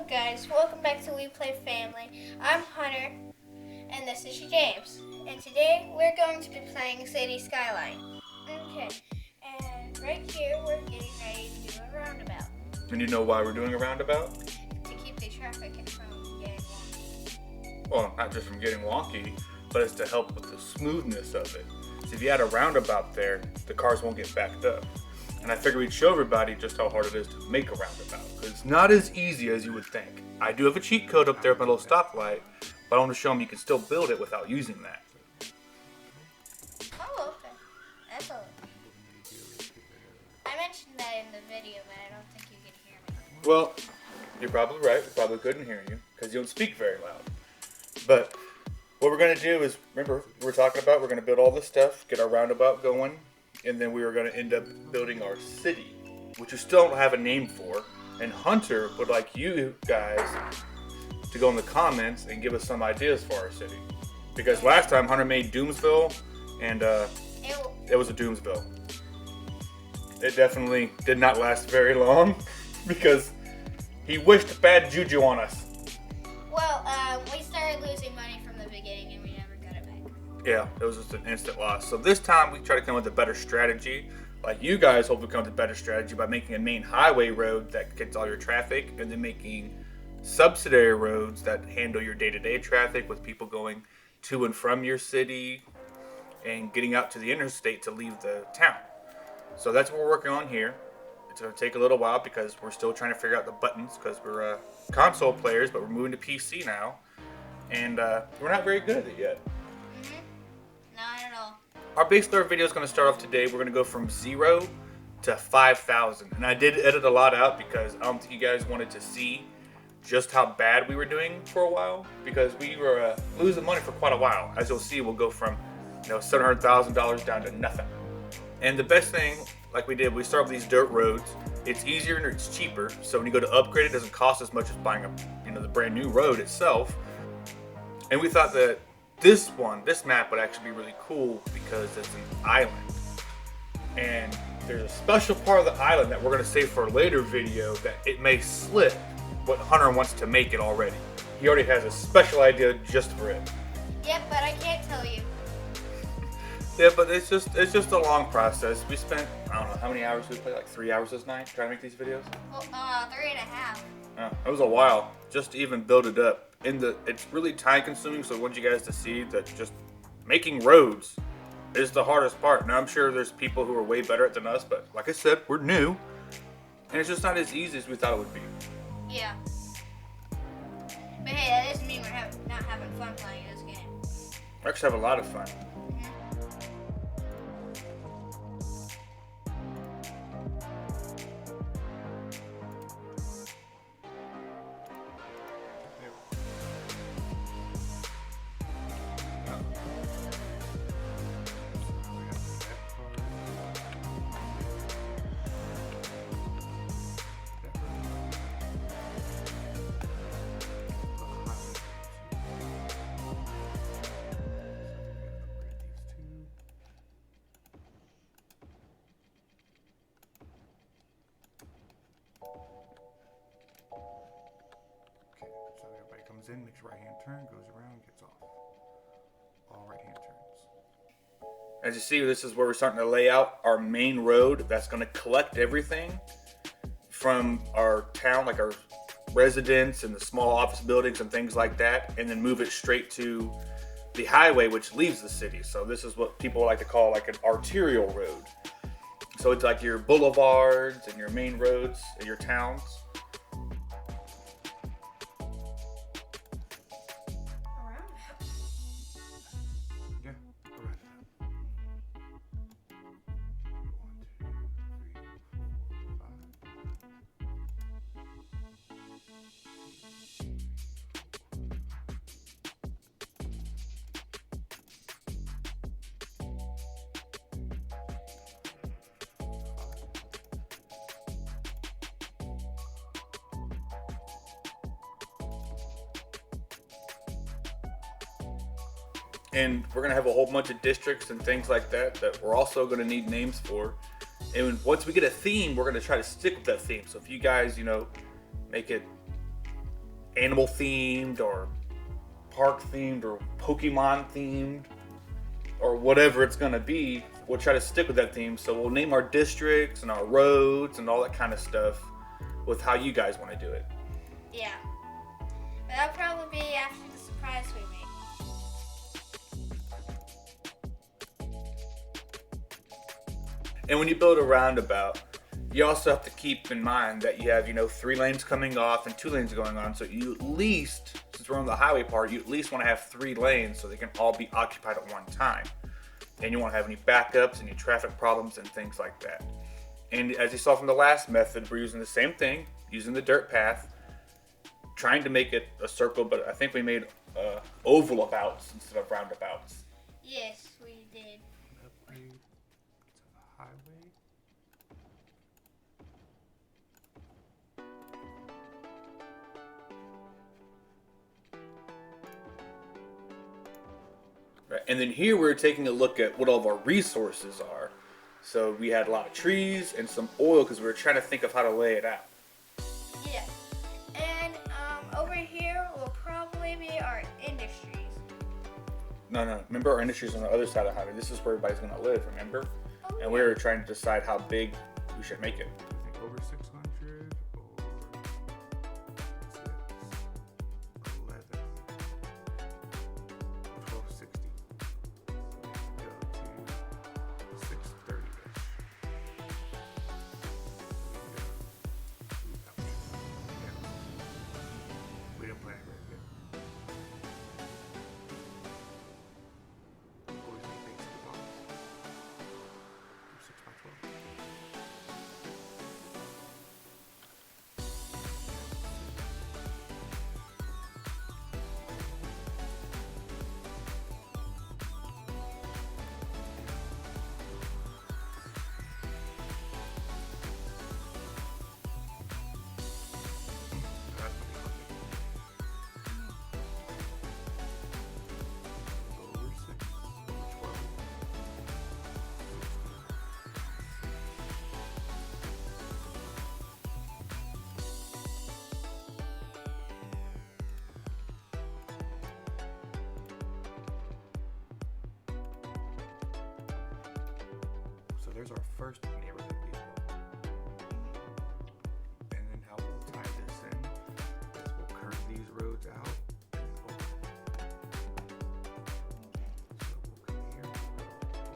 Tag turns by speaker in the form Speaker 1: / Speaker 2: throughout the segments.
Speaker 1: guys? Welcome back to We Play Family. I'm Hunter, and this is James. And today we're going to be playing City Skyline. Okay, and right here we're getting ready to do a roundabout.
Speaker 2: And you know why we're doing a roundabout?
Speaker 1: To keep the traffic from getting wonky.
Speaker 2: Well, not just from getting wonky, but it's to help with the smoothness of it. So if you add a roundabout there, the cars won't get backed up. And I figured we'd show everybody just how hard it is to make a roundabout. Because it's not as easy as you would think. I do have a cheat code up there with my little stoplight, but I want to show them you can still build it without using that.
Speaker 1: Oh, okay. That's all. I mentioned that in the video, but I don't think you can hear me.
Speaker 2: Well, you're probably right. We probably couldn't hear you because you don't speak very loud. But what we're going to do is, remember, we're talking about we're going to build all this stuff, get our roundabout going, and then we were going to end up building our city, which we still don't have a name for. And Hunter would like you guys to go in the comments and give us some ideas for our city. Because last time Hunter made Doomsville, and it was a Doomsville. It definitely did not last very long because he wished bad juju on us.
Speaker 1: Well, we started losing money from the beginning and we never got it back.
Speaker 2: Yeah, it was just an instant loss. So this time we try to come up with a better strategy. Like you guys hopefully come up with a better strategy by making a main highway road that gets all your traffic and then making subsidiary roads that handle your day-to-day traffic with people going to and from your city and getting out to the interstate to leave the town. So that's what we're working on here. It's going to take a little while because we're still trying to figure out the buttons because we're console players, but we're moving to PC now. And we're not very good at it yet.
Speaker 1: Not at all.
Speaker 2: Our base layer video is going to start off today. We're going to go from 0 to 5,000. And I did edit a lot out because I don't think you guys wanted to see just how bad we were doing for a while. Because we were losing money for quite a while. As you'll see, we'll go from $700,000 down to nothing. And the best thing, like we did, we start with these dirt roads. It's easier and it's cheaper. So when you go to upgrade, it doesn't cost as much as buying the brand new road itself. And we thought that this map would actually be really cool because it's an island. And there's a special part of the island that we're going to save for a later video that it may slip what Hunter wants to make it already. He already has a special idea just for it.
Speaker 1: Yep, but I can't tell you.
Speaker 2: Yeah, but it's just a long process. We spent, I don't know, how many hours did we play? Like 3 hours this night trying to make these videos?
Speaker 1: Well, 3.5.
Speaker 2: It was a while just to even build it up. It's really time consuming, so I want you guys to see that just making roads is the hardest part. Now I'm sure there's people who are way better at it than us, but like I said, we're new. And it's just not as easy as we thought it would be.
Speaker 1: Yeah. But hey, that doesn't mean we're not having fun playing this game.
Speaker 2: We actually have a lot of fun. So everybody comes in, makes a right-hand turn, goes around, gets off. All right-hand turns. As you see, this is where we're starting to lay out our main road that's going to collect everything from our town, like our residents and the small office buildings and things like that, and then move it straight to the highway, which leaves the city. So this is what people like to call like an arterial road. So it's like your boulevards and your main roads in your towns. And we're going to have a whole bunch of districts and things like that we're also going to need names for. And once we get a theme, we're going to try to stick with that theme. So if you guys, make it animal themed or park themed or Pokemon themed or whatever it's gonna be. We'll try to stick with that theme. So we'll name our districts and our roads and all that kind of stuff with how you guys want to do it.
Speaker 1: Yeah. But that'll probably be after the surprise we make.
Speaker 2: And when you build a roundabout, you also have to keep in mind that you have, 3 lanes coming off and 2 lanes going on. So you at least, since we're on the highway part, you at least want to have 3 lanes so they can all be occupied at one time. And you won't have any backups, any traffic problems, and things like that. And as you saw from the last method, we're using the same thing, using the dirt path, trying to make it a circle, but I think we made oval abouts instead of roundabouts.
Speaker 1: Yes, we did.
Speaker 2: Right. And then here we're taking a look at what all of our resources are. So we had a lot of trees and some oil because we were trying to think of how to lay it out.
Speaker 1: Yeah. And over here will probably be our industries.
Speaker 2: No. Remember, our industries on the other side of the highway. This is where everybody's going to live, remember?
Speaker 1: Oh,
Speaker 2: and we were trying to decide how big we should make it.
Speaker 3: I think over 600 or 11, 1260. Go to 630-ish. We didn't plan it very good. Always make things to the box. 6 by 12. So there's our first neighborhood vehicle. And then how we'll tie this in is we'll curve these roads out and over. So we'll come here. That's how it's going to be.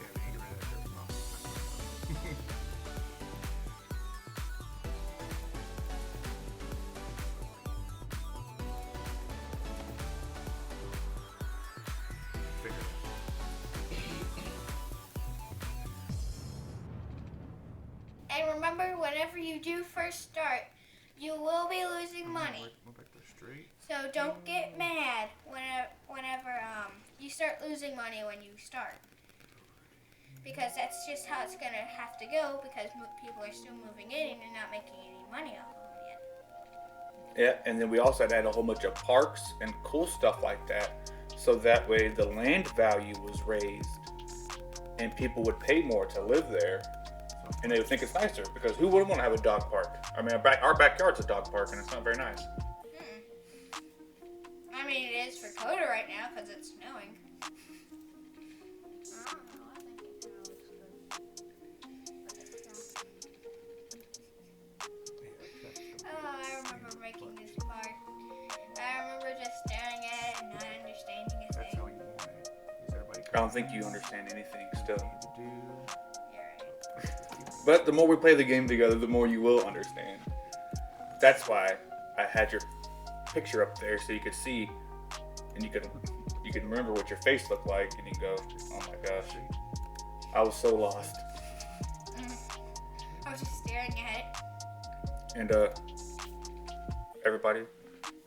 Speaker 3: Yeah, we need to run that dirt off. Figure it out.
Speaker 1: And remember, whenever you do first start, you will be losing money.
Speaker 3: Go back to straight.
Speaker 1: So don't get mad whenever you start losing money when you start. Because that's just how it's going to have to go, because people are still moving in and you're not making any money off of it yet.
Speaker 2: Yeah, and then we also had to add a whole bunch of parks and cool stuff like that. So that way the land value was raised and people would pay more to live there. And they would think it's nicer, because who wouldn't want to have a dog park? I mean, our backyard's a dog park and it's not very nice.
Speaker 1: I mean, it is for Coda right now because it's snowing. I don't know. I think it kind of looks good. Oh, I remember making this part. I remember just staring at it and not understanding a
Speaker 3: That's
Speaker 1: thing.
Speaker 3: how you want it. Is everybody
Speaker 2: I don't think you understand anything still.
Speaker 3: do?
Speaker 1: You're right.
Speaker 2: But the more we play the game together, the more you will understand. That's why I had your picture up there so you could see, and you could remember what your face looked like, and you go, oh my gosh, I was so lost.
Speaker 1: I was just staring at it.
Speaker 2: And everybody,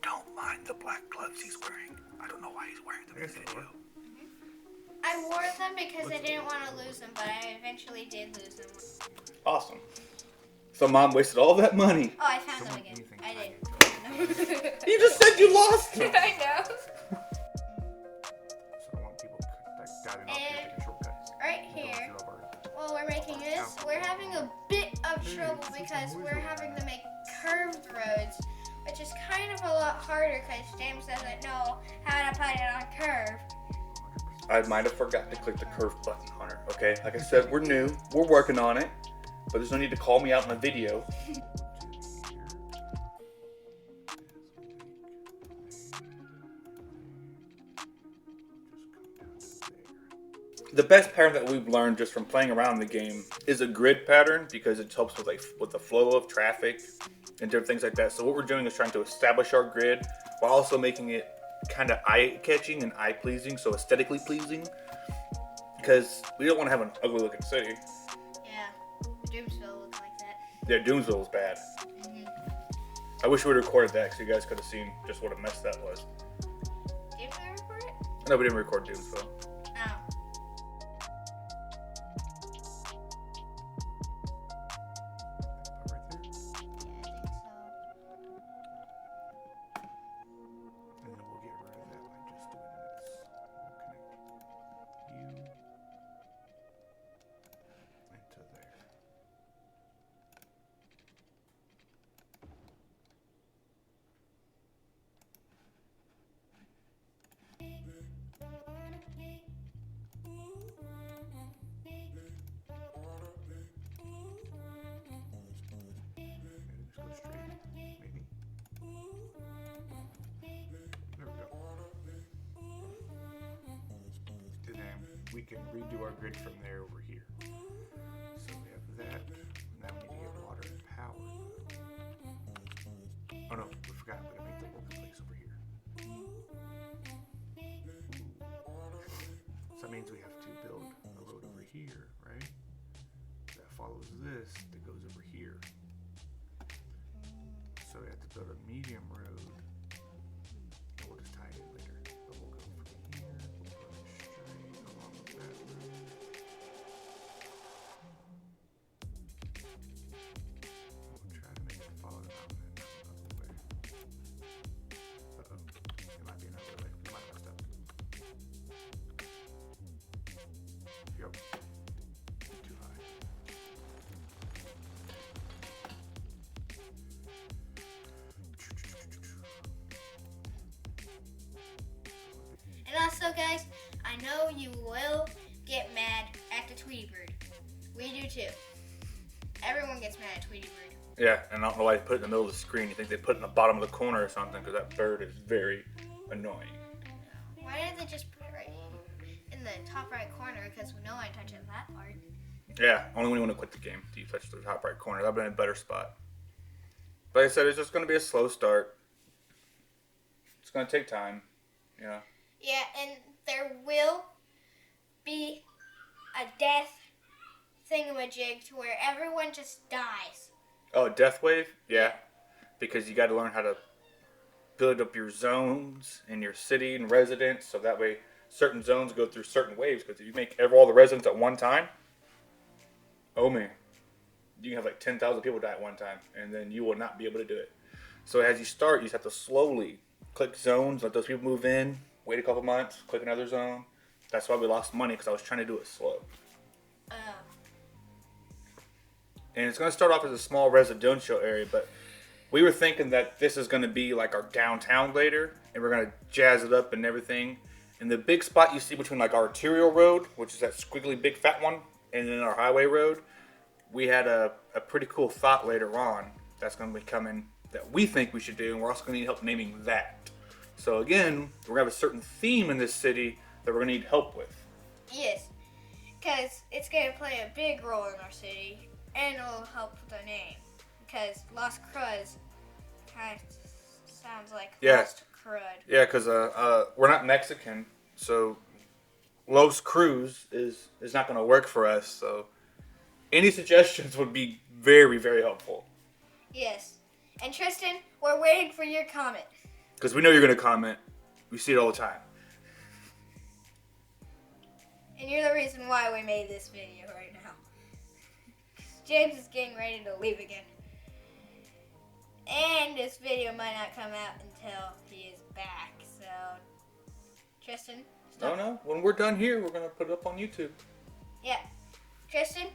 Speaker 2: don't mind the black gloves he's wearing. I don't know why he's wearing them in the video.
Speaker 1: I wore them because I didn't want to lose them, but I eventually did lose them.
Speaker 2: Awesome. So Mom wasted all that money.
Speaker 1: Oh, I found them again. I did.
Speaker 2: You just said you lost them.
Speaker 1: I know.
Speaker 3: So I want people like doubting off here taking shortcuts.
Speaker 1: Right here, while we're making this, we're having a bit of trouble because we're having to make curved roads, which is kind of a lot harder because James doesn't know how to put it on curve.
Speaker 2: I might have forgot to click the curve button, Hunter. Okay, like I said, we're new. We're working on it. But there's no need to call me out in a video. The best pattern that we've learned just from playing around the game is a grid pattern because it helps with the flow of traffic and different things like that. So what we're doing is trying to establish our grid while also making it kind of eye-catching and eye-pleasing, so aesthetically pleasing. Because we don't want to have an ugly-looking city.
Speaker 1: Yeah, Doomsville looks like that.
Speaker 2: Yeah, Doomsville was bad. I wish we would have recorded that so you guys could have seen just what a mess that was.
Speaker 1: Did we record it?
Speaker 2: No, we didn't record Doomsville.
Speaker 1: Oh.
Speaker 3: Right there.
Speaker 1: Yeah, I think so.
Speaker 3: And then we'll get rid of that by just doing this. We'll connect you into there. Maybe just go straight. Maybe. There we go. And then we can redo our grid from there over here. So we have that. Now we need to get water and power. Oh no, we forgot. We gotta make the workplace over here. So that means we have to build a road over here, right? That follows this, that goes over here. So we have to build a medium road. And we'll just tie it in later. But we'll go from here, we'll put it straight along with that road. We'll try to make it follow the mountain and not another way. Uh-oh. It might be another way. We might have messed up. Yep. Too high.
Speaker 1: And also, guys, I know you will get mad at the Tweety Bird. We do too. Everyone gets mad at Tweety Bird.
Speaker 2: Yeah, and I don't know why they put it in the middle of the screen. You think they put it in the bottom of the corner or something because that bird is very annoying.
Speaker 1: Why didn't they just put it right in the top right corner? Because no one touches that part.
Speaker 2: Yeah, only when you want to quit the game do you touch the top right corner. That would have been a better spot. But like I said, it's just going to be a slow start. It's going to take time, you know.
Speaker 1: Yeah, and there will be a death thingamajig to where everyone just dies.
Speaker 2: Oh, Death Wave? Yeah. Because you got to learn how to build up your zones in your city and residents so that way certain zones go through certain waves. Because if you make all the residents at one time, oh man, you can have like 10,000 people die at one time and then you will not be able to do it. So as you start, you just have to slowly click zones, let those people move in, wait a couple months, click another zone. That's why we lost money because I was trying to do it slow. And it's going to start off as a small residential area, but we were thinking that this is going to be like our downtown later, and we're going to jazz it up and everything. And the big spot you see between like our arterial road, which is that squiggly big fat one, and then our highway road, we had a pretty cool thought later on that's going to be coming that we think we should do, and we're also going to need help naming that. So again, we're going to have a certain theme in this city that we're going to need help with.
Speaker 1: Yes, because it's going to play a big role in our city, and it'll help with the name. Because Las Cruz kind of sounds like
Speaker 2: Yeah.
Speaker 1: Lost Crud.
Speaker 2: Yeah, because we're not Mexican, so Los Cruz is not going to work for us. So any suggestions would be very, very helpful.
Speaker 1: Yes. And Tristan, we're waiting for your comment.
Speaker 2: Because we know you're going to comment. We see it all the time.
Speaker 1: And you're the reason why we made this video right now. James is getting ready to leave again. And this video might not come out until he is back. So, Tristan, stop.
Speaker 2: No. When we're done here, we're going to put it up on YouTube.
Speaker 1: Yeah. Tristan,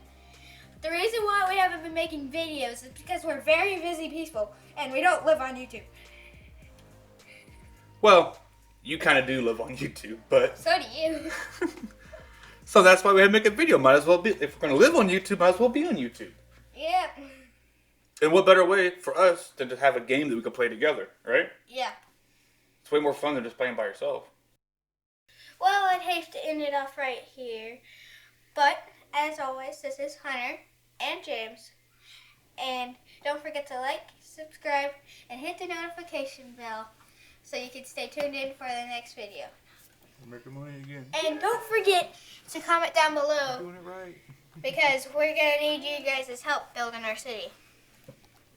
Speaker 1: the reason why we haven't been making videos is because we're very busy people and we don't live on YouTube.
Speaker 2: Well, you kind of do live on YouTube, but...
Speaker 1: So do you.
Speaker 2: So that's why we had to make a video. Might as well be... If we're going to live on YouTube, might as well be on YouTube.
Speaker 1: Yep.
Speaker 2: And what better way for us than to have a game that we can play together, right?
Speaker 1: Yeah.
Speaker 2: It's way more fun than just playing by yourself.
Speaker 1: Well, I'd hate to end it off right here. But, as always, this is Hunter and James. And don't forget to like, subscribe, and hit the notification bell so you can stay tuned in for the next video.
Speaker 3: We're making money again.
Speaker 1: And don't forget to comment down
Speaker 3: We're
Speaker 1: below
Speaker 3: doing it right.
Speaker 1: because we're going to need you guys' help building our city.